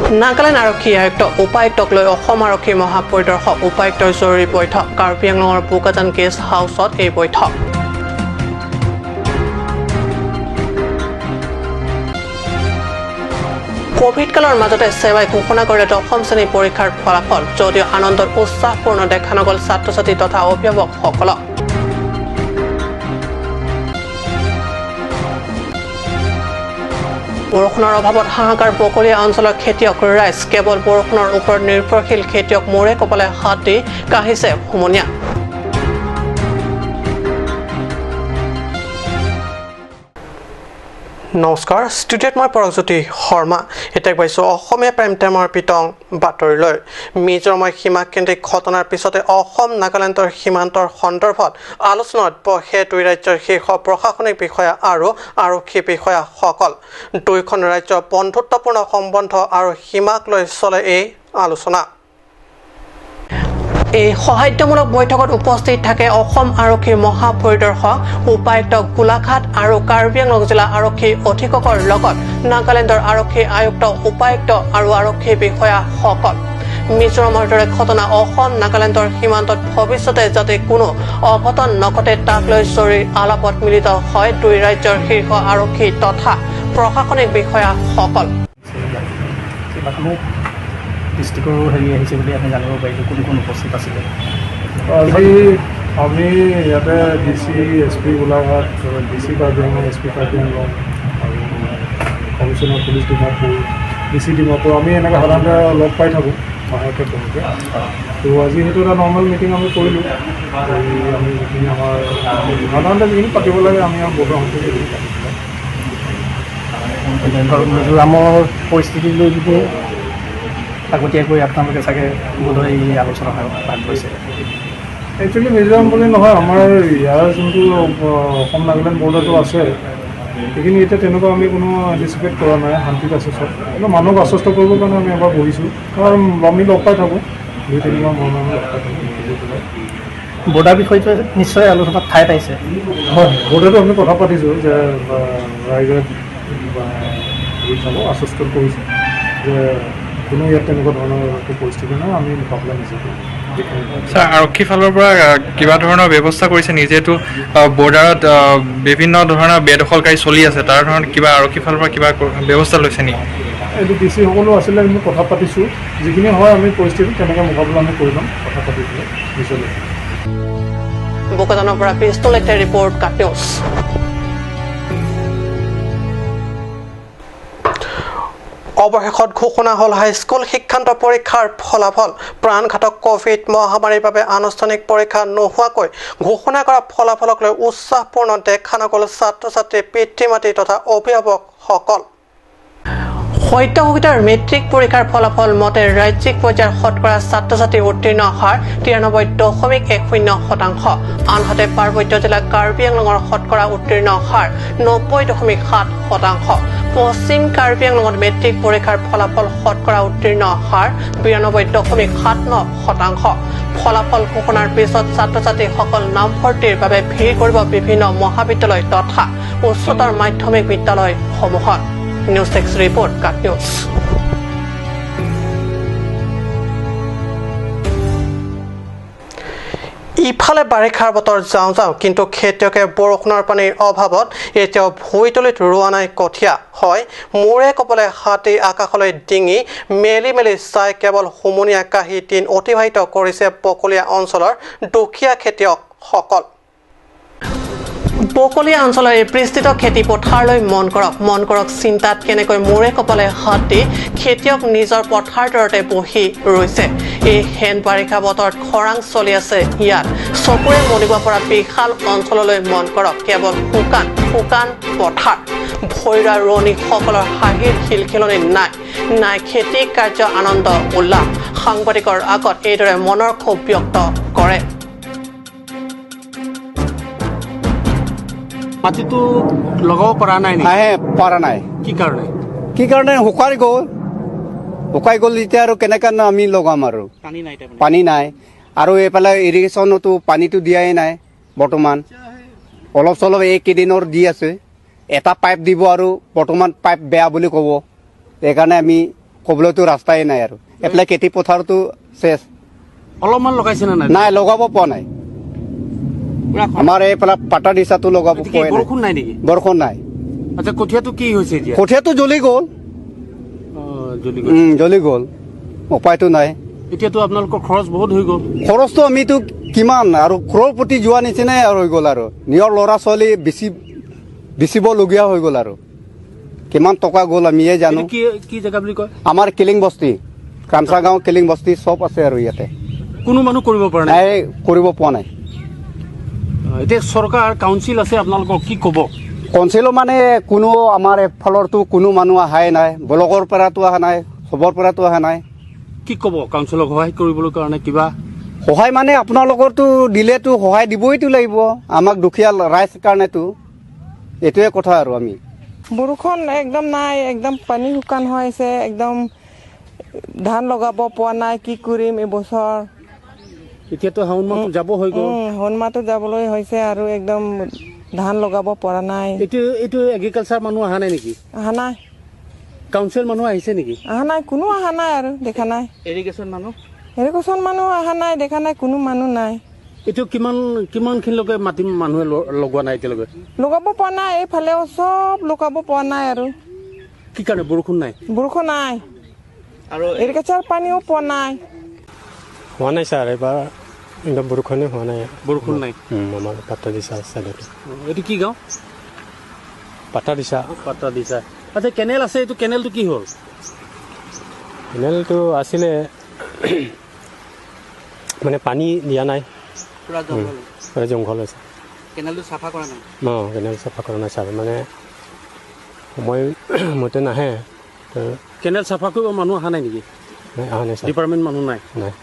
নাগালেণ্ড আৰক্ষী আয়ুক্ত উপায়ুক্তক লৈ অসম আৰক্ষী মহাপৰিদৰ্শক উপায়ুক্তৰ জৰুৰী বৈঠক কাৰ্বি আংলঙৰ বোকাজান গেষ্ট হাউচত এই বৈঠক কোভিড কালৰ মাজতে সেৱাই ঘোষণা কৰিলে দশম শ্ৰেণী পৰীক্ষাৰ ফলাফল যদিও আনন্দৰ উৎসাহপূৰ্ণ দেখা নগল ছাত্ৰ ছাত্ৰী তথা অভিভাৱকসকলক বৰষুণৰ অভাৱত হাহাকাৰ বকলীয়া অঞ্চলৰ খেতিয়ক ৰাইজ কেৱল বৰষুণৰ ওপৰত নিৰ্ভৰশীল খেতিয়ক মূৰে কপালে হাত দি কাঢ়িছে হুমুনিয়া নমস্কাৰ ষ্টুডিঅ'ত মই পৰজ্যোতি শৰ্মা এতিয়া পাইছোঁ অসমীয়া প্ৰাইম টাইমৰ পিতং বাতৰিলৈ মিজোৰামৰ সীমাকেন্দ্ৰিক ঘটনাৰ পিছতে অসম নাগালেণ্ডৰ সীমান্তৰ সন্দৰ্ভত আলোচনাত বহে দুই ৰাজ্যৰ শীৰ্ষ প্ৰশাসনিক বিষয়া আৰু আৰক্ষী বিষয়াসকল দুয়োখন ৰাজ্যৰ বন্ধুত্বপূৰ্ণ সম্বন্ধ আৰু সীমাক লৈ চলে এই আলোচনা এই সহায়তামূলক বৈঠকত উপস্থিত থাকে অসম আৰক্ষীৰ মহাপৰিদৰ্শক উপায়ুক্ত গোলাঘাট আৰু কাৰ্বি আংলং জিলা আৰক্ষী অধীক্ষকৰ লগত নাগালেণ্ডৰ আৰক্ষী আয়ুক্ত উপায়ুক্ত আৰু আৰক্ষী বিষয়াসকল মিজোৰামৰ দৰে ঘটনা অসম নাগালেণ্ডৰ সীমান্তত ভৱিষ্যতে যাতে কোনো অঘটন নঘটে তাক লৈ জৰুৰী আলাপত মিলিত হয় দুই ৰাজ্যৰ শীৰ্ষ আৰক্ষী তথা প্ৰশাসনিক বিষয়াসকল ডিষ্ট্ৰিক্টৰো হেৰি আহিছে বুলি আমি জানিব পাৰিলোঁ কোন কোন উপস্থিত আছিলে আজি আমি ইয়াতে D C S P Golaghat D C Karbi Anglong S P Karbi Anglong আৰু commissioner police Dimapur D C Dimapur আমি এনেকৈ সাধাৰণতে লগ পাই থাকোঁ মাহেকে তেনেকৈ তো আজি সেইটো এটা নৰ্মেল মিটিং আমি কৰিলোঁ আমি যিখিনি আমাৰ সাধাৰণতে যিখিনি পাতিব লাগে আমি আৰু বোধৰ সমিতি ধৰক মিজোৰামৰ পৰিস্থিতি লৈ যদি আগতীয়াকৈ আপোনালোকে চাগে বোধহয় এই আলোচনা ভাগ লৈছে একচুৱেলি মিজোৰাম বুলি নহয় আমাৰ ইয়াৰ যোনটো অসম নাগালেণ্ড বৰ্ডাৰটো আছে সেইখিনি এতিয়া তেনেকুৱা আমি কোনো এণ্টিচিপেট কৰা নাই শান্তিত আছে চব কিন্তু মানুহক আশ্বস্ত কৰিবৰ কাৰণে আমি এবাৰ বহিছোঁ কাৰণ আমি লগ পাই থাকোঁ দুই তিনিমাহ মানুহ আমি লগ পাই থাকোঁ বৰ্ডাৰ বিষয়টো নিশ্চয় আলোচনাত ঠাই পাইছে হয় বৰ্ডাৰটো আমি কথা পাতিছোঁ যে ৰাইজে চাব আশ্বস্ত কৰিছোঁ যে কোনো ইয়াত তেনেকুৱা ধৰণৰ একো পৰিস্থিতি নাই আমি মুকাবিলা নিজে কৰিম ছাৰ আৰক্ষী ফালৰ পৰা কিবা ধৰণৰ ব্যৱস্থা কৰিছে নিজেতো বৰ্ডাৰত বিভিন্ন ধৰণৰ বেদখলকাৰী চলি আছে তাৰ ধৰণৰ কিবা আৰক্ষী ফালৰ পৰা কিবা ব্যৱস্থা লৈছে নেকি এইটো ডি চি সকলো আছিলে আমি কথা পাতিছোঁ যিখিনি হয় আমি পৰিস্থিতি তেনেকৈ মুকাবিলা আমি কৰি ল'ম কথা পাতি পেলাই নিশ্চয় বোকাজানৰ পৰা পিষ্টল এটা ৰিপৰ্ট কাট নিউজ অৱশেষত ঘোষণা হ'ল হাইস্কুল শিক্ষান্ত পৰীক্ষাৰ ফলাফল প্ৰাণঘাতক কোভিড মহামাৰীৰ বাবে আনুষ্ঠানিক পৰীক্ষা নোহোৱাকৈ ঘোষণা কৰা ফলাফলক লৈ উৎসাহপূৰ্ণ দেখা নগল ছাত্ৰ ছাত্ৰী পিতৃ মাতৃ তথা অভিভাৱকসকল সদ্য ঘোষিত মেট্ৰিক পৰীক্ষাৰ ফলাফল মতে ৰাজ্যিক পৰ্যায়ৰ শতকৰা ছাত্ৰ ছাত্ৰী উত্তীৰ্ণ হাৰ 93.10%, আনহাতে পাৰ্বত্য জিলা কাৰ্বি আংলঙৰ শতকৰা উত্তীৰ্ণ হাৰ 90.7%, পশ্চিম কাৰ্বি আংলঙত মেট্ৰিক পৰীক্ষাৰ ফলাফল শতকৰা উত্তীৰ্ণ হাৰ 92.79%। ফলাফল ঘোষণাৰ পিছত ছাত্ৰ ছাত্ৰীসকল নামভৰ্তিৰ বাবে ভিৰ কৰিব বিভিন্ন মহাবিদ্যালয় তথা উচ্চতৰ মাধ্যমিক বিদ্যালয়সমূহত। নিউজ টেক্স ৰিপৰ্ট কাট নিউজ ইফালে বাৰিষাৰ বতৰ যাওঁ যাওঁ কিন্তু খেতিয়কে বৰষুণৰ পানীৰ অভাৱত এতিয়াও ভুঁইতলিত ৰোৱা নাই কঠীয়া হয় মূৰে কপালে হাতী আকাশলৈ ডিঙি মেলি মেলি চাই কেৱল হুমুনিয়া কাহি দিন অতিবাহিত কৰিছে বকলীয়া অঞ্চলৰ দুখীয়া খেতিয়কসকল বকলীয়া অঞ্চলৰ এই বিস্তৃত খেতি পথাৰলৈ মন কৰক চিন্তাত কেনেকৈ মূৰে কপালে হাত দি খেতিয়ক নিজৰ পথাৰ দৰতে বহি ৰৈছে এই হেন বাৰিষা বতৰত খৰাং চলি আছে ইয়াত চকুৰে মনিব পৰা বিশাল অঞ্চললৈ মন কৰক কেৱল শুকান পথাৰ ভৈৰা ৰোৱনীসকলৰ হাঁহিৰ খিলখিলনি নাই খেতি কাৰ্য আনন্দ উল্লাস সাংবাদিকৰ আগত এইদৰে মনৰ ক্ষোভ ব্যক্ত কৰে মাটিটো লগাব পৰা নাই পৰা নাই কি কাৰণে শুকাই গ'ল এতিয়া আৰু কেনেকৈ আমি লগাম আৰু পানী নাই আৰু এইফালে ইৰিগেশ্যনতো পানীটো দিয়াই নাই বৰ্তমান অলপ চলপ এইকেইদিনৰ দি আছে এটা পাইপ দিব আৰু বৰ্তমান পাইপ বেয়া বুলি ক'ব সেইকাৰণে আমি ক'বলৈতো ৰাস্তাই নাই আৰু এইফালে খেতি পথাৰতো চেচ অলপমান লগাইছে নে নাই নাই লগাব পৰা নাই পুৰা আমাৰ এইফালে পাটা দিছাটো লগাব এতিয়া কি পৰা নাই বৰষুণ নাই নেকি বৰষুণ নাই আচ্ছা কঠীয়াটো কি হৈছে এতিয়া কঠীয়াটো জ্বলি গ'ল জ্বলি গ'ল জ্বলি গ'ল উপায়টো নাই এতিয়াতো আপোনালোকৰ খৰচ বহুত হৈ গ'ল খৰচটো আমিতো কিমান আৰু ক্ৰ'ৰপতি যোৱা নিচিনাই আৰু হৈ গ'ল আৰু নিজৰ ল'ৰা ছোৱালী বেচিবলগীয়া হৈ গ'ল আৰু কিমান টকা গ'ল আমিয়ে জানো এইটো কি জেগা বুলি কয় আমাৰ কিলিং বস্তি কামচা গাঁও কিলিং বস্তি চব আছে আৰু ইয়াতে কোনো মানুহ কৰিব পৰা নাই নাই কৰিব পৰা নাই এতিয়া চৰকাৰ কাউন্সিল আছে আপোনালোকক কি ক'ব কাউন্সিলৰ মানে কোনো আমাৰ এফালৰতো কোনো মানুহ অহাই নাই ব্লকৰ পৰাতো অহা নাই চবৰ পৰাতো অহা নাই কি ক'ব কাউন্সিলক সহায় কৰিবলৈ কাৰণে কিবা সহায় মানে আপোনালোকৰতো দিলেতো সহায় দিবইতো লাগিব আমাক দুখীয়া ৰাইজ কাৰণেতো এইটোৱে কথা আৰু আমি বৰষুণ একদম নাই একদম পানী শুকান হৈ আছে একদম ধান লগাব পৰা নাই কি কৰিম এইবছৰ এতিয়াতো শাওণ মাহ যাব হৈ গ'ল শাওণ মাহটো যাবলৈ হৈছে আৰু একদম ধান লগাব পৰা নাই এইটো এগ্ৰিকালচাৰ মানুহ অহা নাই নেকি অহা নাই কাউন্সিল মানুহ আহিছে নেকি অহা নাই কোনো অহা নাই আৰু দেখা নাই ইৰিগেশ্যন মানুহ মানুহ অহা নাই দেখা নাই কোনো মানুহ নাই এইটো কিমানখিনিলৈকে মাটি মানুহে লগোৱা নাই এতিয়ালৈকে লগাব পৰা নাই এইফালেও চব লগাব পৰা নাই আৰু কি কাৰণে বৰষুণ নাই আৰু ইৰিগেশ্যন পানীও পোৱা নাই হোৱা নাই ছাৰ এইবাৰ একদম বৰষুণে হোৱা নাই বৰষুণ নাই আমাৰ পাটা দিছা চাইডত এইটো কি গাঁও পাটা দিছা আচ্ছা কেনেল আছে এইটো কেনেলটো কি হ'ল কেনেলটো আছিলে মানে পানী দিয়া নাই পুৰা জংঘল আছে কেনেলটো চাফা কৰা নাই কেনেল চাফা কৰা নাই ছাৰ মানে সময়মতে নাহে কেনেল চাফা কৰিব মানুহ অহা নাই নেকি নাই অহা নাই ছাৰ ডিপাৰ্টমেণ্ট মানুহ নাই নাই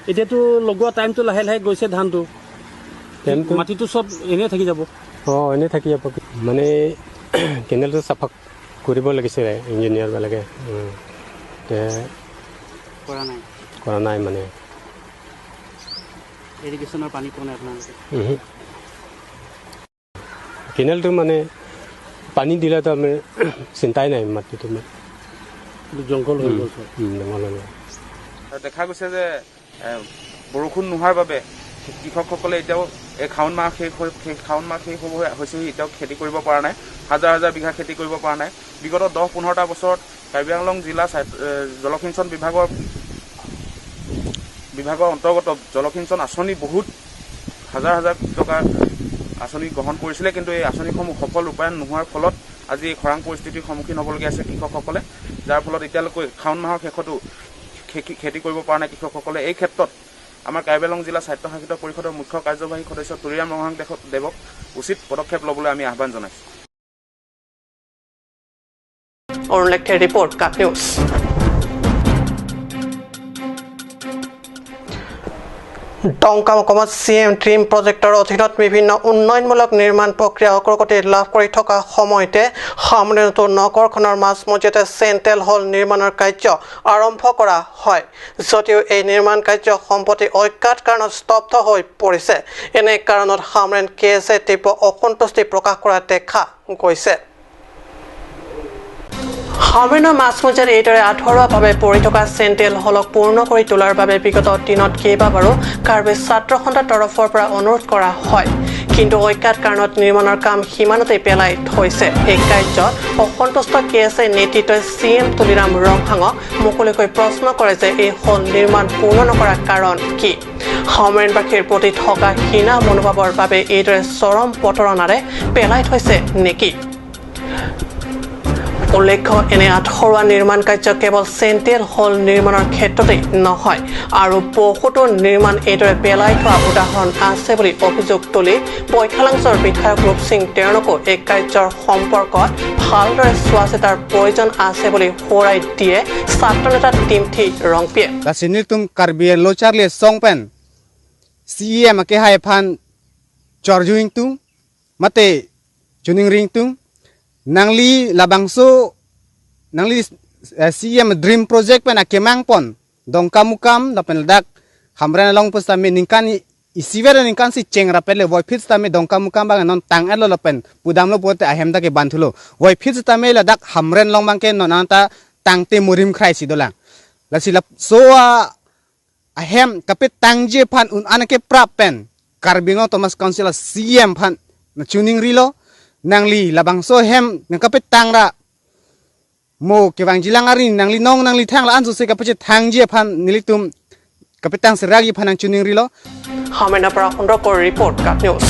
এতিয়াতো লগোৱা টাইমটো লাহে লাহে গৈছে ধানটো মাটিটো চব এনেই থাকি যাব এনেই থাকি যাব মানে কেনেলটো চাফা কৰিব লাগিছিলে ইঞ্জিনিয়াৰবিলাকে কৰা নাই মানে ইৰিগেশ্যনৰ পানী পোৱা নাই আপোনালোকে কেনেলটো মানে পানী দিলেতো আমি চিন্তাই নাই মাটিটো জংঘল হৈ গ'ল জংঘল হৈ গ'ল দেখা গৈছে যে বৰষুণ নোহোৱাৰ বাবে কৃষকসকলে এতিয়াও এই শাওণ মাহ শেষ হ'ব হৈছেহি এতিয়াও খেতি কৰিব পৰা নাই হাজাৰ হাজাৰ বিঘা খেতি কৰিব পৰা নাই বিগত 10-15টা বছৰত কাৰ্বি আংলং জিলা জলসিঞ্চন বিভাগৰ অন্তৰ্গত জলসিঞ্চন আঁচনি বহুত হাজাৰ হাজাৰ টকা আঁচনি গ্ৰহণ কৰিছিলে কিন্তু এই আঁচনিসমূহ সফল ৰূপায়ণ নোহোৱাৰ ফলত আজি এই খৰাং পৰিস্থিতিৰ সন্মুখীন হ'বলগীয়া আছে কৃষকসকলে যাৰ ফলত এতিয়ালৈকে শাওণ মাহৰ শেষতো খেতি কৰিব পৰা নাই কৃষকসকলে এই ক্ষেত্ৰত আমাৰ কাৰ্বি আংলং জিলা স্বায়ত্তশাসিত পৰিষদৰ মুখ্য কাৰ্যবাহী সদস্য তুৰিৰাম দেৱক উচিত পদক্ষেপ ল'বলৈ আমি আহ্বান জনাইছোঁ ৰিপৰ্ট কাট নিউজ টংকা মহকুমাত CM ড্ৰিম প্ৰজেক্টৰ অধীনত বিভিন্ন উন্নয়নমূলক নিৰ্মাণ প্ৰক্ৰিয়া অগ্ৰগতি লাভ কৰি থকা সময়তে সামৰণিতো নগৰখনৰ মাজমজিয়াতে চেণ্ট্ৰেল হল নিৰ্মাণৰ কাৰ্য আৰম্ভ কৰা হয় যদিও এই নিৰ্মাণ কাৰ্য সম্প্ৰতি অজ্ঞাত কাৰণত স্তব্ধ হৈ পৰিছে এনে কাৰণত সামৰেন কেছে তীব্ৰ অসন্তুষ্টি প্ৰকাশ কৰা দেখা গৈছে সামৰণৰ মাজমজিয়াত এইদৰে আধৰুৱাভাৱে পৰি থকা চেণ্ট্ৰেল হলক পূৰ্ণ কৰি তোলাৰ বাবে বিগত দিনত কেইবাবাৰো কাৰ্বি ছাত্ৰ সন্থাৰ তৰফৰ পৰা অনুৰোধ কৰা হয় কিন্তু অজ্ঞাত কাৰণত নিৰ্মাণৰ কাম সীমানতে পেলাই থৈছে এই কাৰ্যত অসন্তুষ্ট কেছে নেতৃত্বই CM তুলিৰাম ৰংহাঙক মুকলিকৈ প্ৰশ্ন কৰে যে এই হল নিৰ্মাণ পূৰ্ণ নকৰাৰ কাৰণ কি সামৰণবাসীৰ প্ৰতি থকা হীনা মনোভাৱৰ বাবে এইদৰে চৰম প্ৰতাৰণাৰে পেলাই থৈছে নেকি উল্লেখ্য এনে আধৰুৱা নিৰ্মাণ কাৰ্য কেৱল চেণ্ট্ৰেল হল নিৰ্মাণৰ ক্ষেত্ৰতেই নহয় আৰু বহুতো নিৰ্মাণ এইদৰে পেলাই থোৱা উদাহৰণ আছে বুলি অভিযোগ তুলি পৈঠালাংছৰ বিধায়ক ৰূপ সিং তেওঁলোকো এই কাৰ্যৰ সম্পৰ্কত ভালদৰে চোৱা চিতাৰ প্ৰয়োজন আছে বুলি সোঁৱৰাই দিয়ে ছাত্ৰ নেতা টিমথি ৰংপিয়ে লাচিনি তুম Karbi লোচাৰলে সংপেন CM ke hai phan chorjuing tung mate chuning ring tung nangli labangso nangli CM dream project pen akemang pon dongkamukam dapen dak hamran long posta me ningkan isivera ningkan si chengra pele boy fit ta me dongkamukam bang non tang elo lopen pudam lo pote ahem da ke banthulo boy fit ta me ladak hamran long bang ke nonanta tangte murim khai si dolang la silap so ahem kapit tangje phan un anake prapen karbingo Thomas Council CM phan na tuning rilo nangli labang so hem ng kapit tangra mo kewang jilang arin nangli nong nangli thang la ansu se kapit thangje phan nilitum kapit tang seragi phan ang tuning rilo হামেনা পৰা Sundarpur report কাট news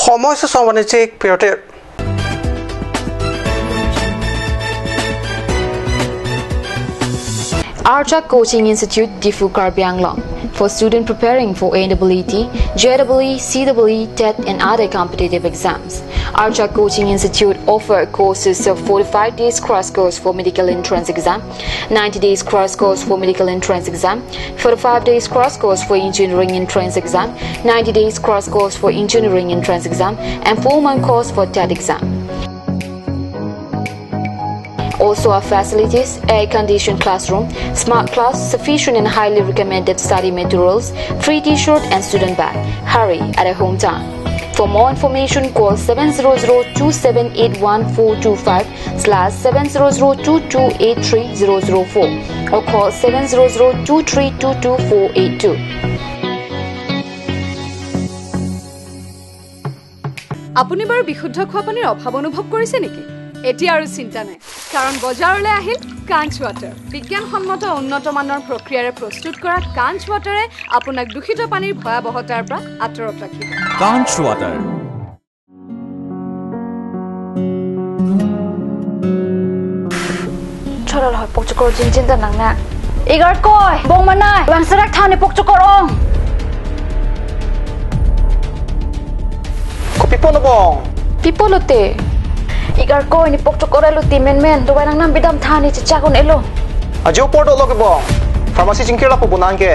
সময় বাণিজ্যিক বিৰতিৰ Archa Coaching Institute, Difu Karbi Anglong, for students preparing for AEET, JEE, CEE, TET and other competitive exams. Archa Coaching Institute offer courses of 45 days crash course for medical entrance exam, 90 days crash course for medical entrance exam, 45 days crash course for engineering entrance exam, 90 days crash course for engineering entrance exam, and 4-month course for TET exam. Also our facilities, air-conditioned classroom, smart class, sufficient and highly recommended study materials, free t-shirt and student bag. Hurry at a hometown. For more information, call 700-2781425/700-2283-004 or call 700-2322482. আপুনি বাৰু বিশুদ্ধ খোৱা পানীৰ অভাৱ অনুভৱ কৰিছে নেকি? এতিয়া আৰু চিন্তা নাই, কাৰণ বজাৰলৈ আহিল কাঞ্চ ৱাটাৰ। বিজ্ঞানসন্মত উন্নত মানৰ প্ৰক্ৰিয়াৰে প্ৰস্তুত কৰা কাঞ্চ ৱাটাৰে আপোনাক দূষিত পানীৰ ভয়াৱহতাৰ পৰা আঁতৰত ৰাখিব। কাঞ্চ water. Choral hoy pokchokor jinjin ta nangna. Igar koy bong manai wangsarak thane pokchokor ong. Ko pipolo bong. Pipolote. Igar koy ni pokchokor elo timen do nang nam bidam thani chichakon elo. Ajo porto loke bong. Pharmacy jingkira po bunan ke.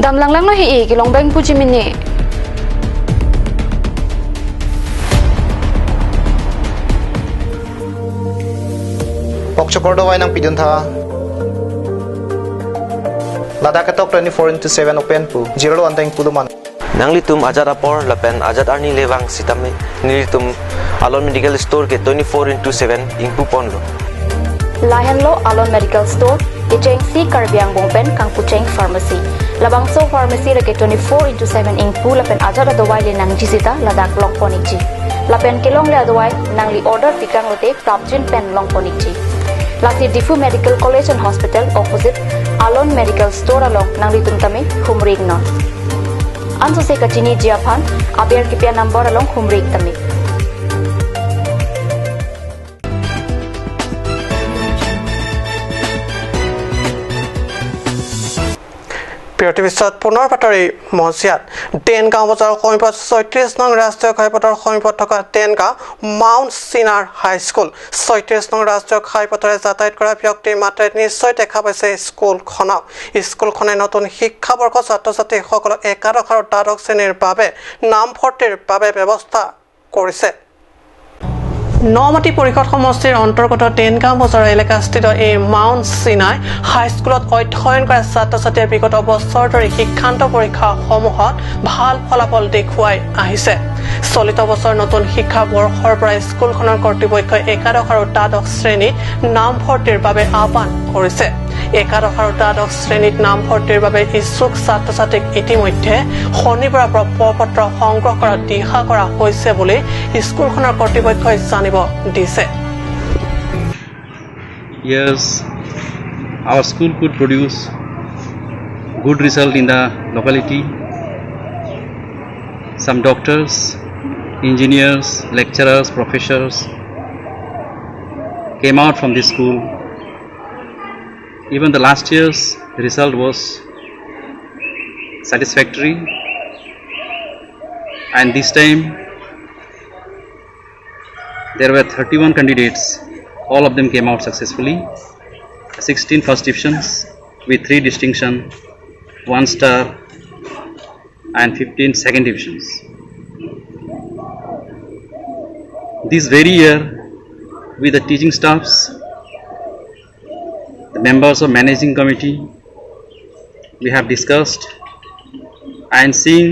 Dam lang no hi ki long bang puji minni. Pokchokor dawai nang pidun tha. Lada ketok 24/7 open pu. Zero anteng puduman. Nangli tum ajat apor lapen ajat arni lewang sitame nili tum Alon Medical Store ke 24/7 ingpu ponlo. Lahenlo Alon Medical Store, Icheng Si Karbiang Bongpen Kang Pucheng Pharmacy. Labangso Pharmacy reke 24/7 ingpu lapen ajat adawai le nang jisita ladak long poniji. Lapen kelong le adawai nangli order tikang lote prapjin pen long poniji. Lati Difu Medical College and Hospital opposite Alon Medical Store along nangli tumtame Humrig non. Anso se kachini jiaphan abiar kipia number along Humrig tame. বিৰতি পিছত পুনৰ বাতৰি মহচিয়াত টেনগাঁও বজাৰৰ সমীপত ৩৬ নং ৰাষ্ট্ৰীয় ঘাইপথৰ সমীপত থকা টেনগাঁও মাউণ্ট চিনাৰ হাইস্কুল ৩৬ নং ৰাষ্ট্ৰীয় ঘাইপথেৰে যাতায়াত কৰা ব্যক্তিৰ মাত্ৰাই নিশ্চয় দেখা পাইছে স্কুলখনক। স্কুলখনে নতুন শিক্ষাবৰ্ষ ছাত্ৰ ছাত্ৰীসকলক একাদশ আৰু দ্বাদশ শ্ৰেণীৰ বাবে নামভৰ্তিৰ বাবে ব্যৱস্থা কৰিছে। নমাটি পৰিষদ সমষ্টিৰ অন্তৰ্গত টেনগাঁও বজাৰ এলেকাস্থিত এই মাউণ্ট চিনাই হাইস্কুলত অধ্যয়ন কৰা ছাত্ৰ ছাত্ৰীয়ে বিগত বছৰ ধৰি শিক্ষান্ত পৰীক্ষাসমূহত ভাল ফলাফল দেখুৱাই আহিছে। চলিত বছৰ নতুন শিক্ষাবৰ্ষৰ পৰা স্কুলখনৰ কৰ্তৃপক্ষই একাদশ আৰু দ্বাদশ শ্ৰেণীত নামভৰ্তিৰ বাবে আহ্বান কৰিছে। একাদশ আৰু দ্বাদশ শ্ৰেণীত নামভৰ্তিৰ বাবে ইচ্ছুক ছাত্ৰ ছাত্ৰীক ইতিমধ্যে শনিবাৰৰ পৰা প্ৰপত্ৰ সংগ্ৰহ কৰাৰ দিহা কৰা হৈছে বুলি স্কুলখনৰ কৰ্তৃপক্ষই জানিব দিছে। Yes, our school could produce good result in the locality. Some doctors, engineers, lecturers, professors came out from this school. Even the last year's result was satisfactory, and this time there were 31 candidates. All of them came out successfully. 16 first divisions with 3 distinction, 1 star and 15 second divisions. This very year, with the teaching staffs, the members of managing committee, we have discussed and seeing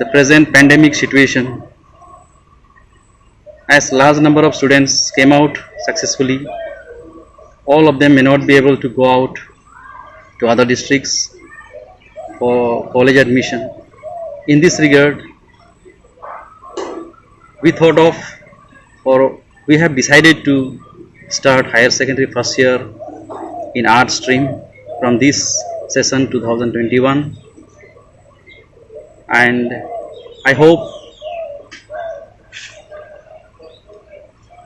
the present pandemic situation as large number of students came out successfully, all of them may not be able to go out to other districts for college admission. In this regard, we thought of, or we have decided to start higher secondary first year in art stream from this session 2021, and I hope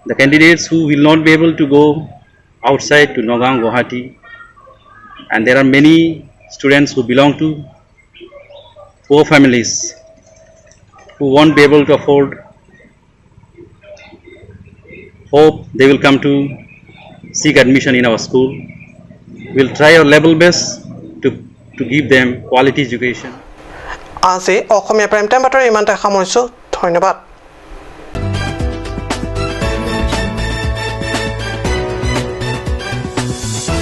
the candidates who will not be able to go outside to Nagaon, Guwahati, and there are many students who belong to poor families who won't be able to afford, hope they will come to seek admission in our school. We'll try our level best to give them quality education. আজি অসমীয়া prime time বাতৰি ইমানতে সামৰিছোঁ। ধন্যবাদ।